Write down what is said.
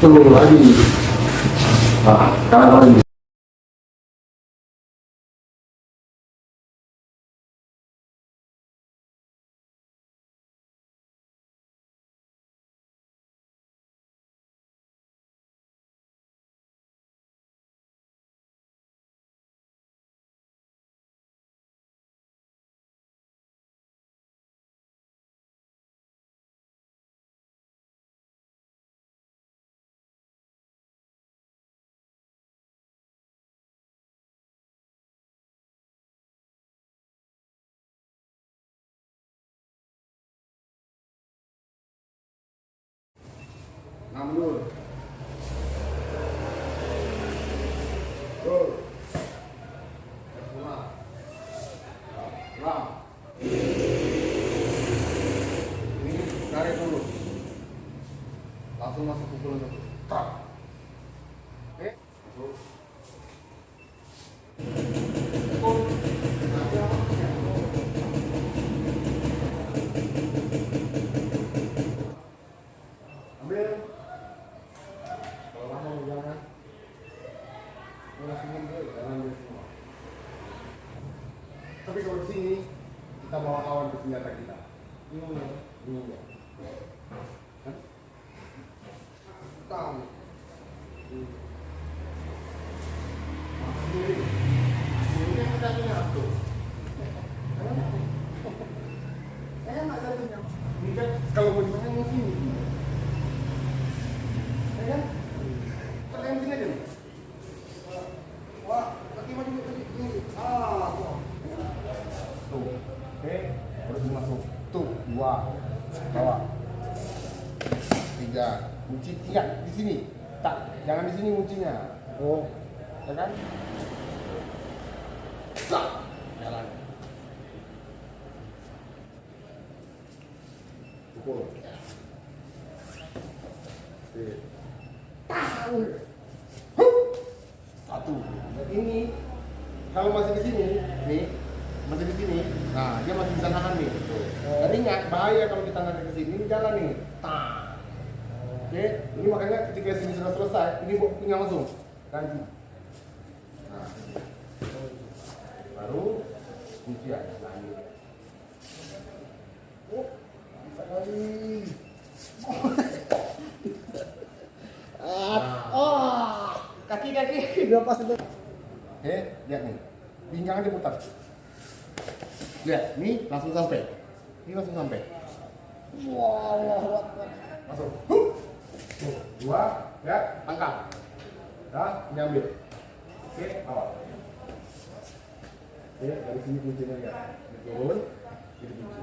Satu lagi. Nah, kanan lagi. Mundur. Go. Pulang. Pulang. Ini tarik dulu. Langsung masuk pukulan satu. Tak. Oke. Masuk. Ambil. Tapi kalau di sini kita bawa kawan bersenjata kita. Bingung ya? Kan? Tahu. Ini yang kita punya tuh. Saya nggak ada punya. Ini kan kalau mau dimakan mau sini. Ya kan? Kalian sini aja nih. Wah, kaki maju ini. Tuh. Tuh. Oke, terus masuk. Tuh, 2. Bawah. 3. Kunci ingat di sini. Tak, jangan di sini kuncinya. Oh. Ya kan? Tak. Jalan. Pukul. Oke. Tahu. Satu. Ini kalau masih di sini, nih, masih di sini. Nah, dia masih bisa nahan nih. Jadi ingat bahaya kalau kita narik ke sini, ini jalan nih. Tah. Oke, ini makanya ketika sini sudah selesai, ini punya langsung ganti. Nah, baru kuncian. Nah, ini. Oh, bisa lagi. Kaki udah pas itu. Oke, lihat nih. Pinggangan diputar. Lihat, nih langsung sampai. Ini langsung sampai. Wow. Masuk. 2, ya, angkat. Dah, ini ambil. Oke, awal. Oke, dari sini kuncinya ya. Ini turun, ini kunci.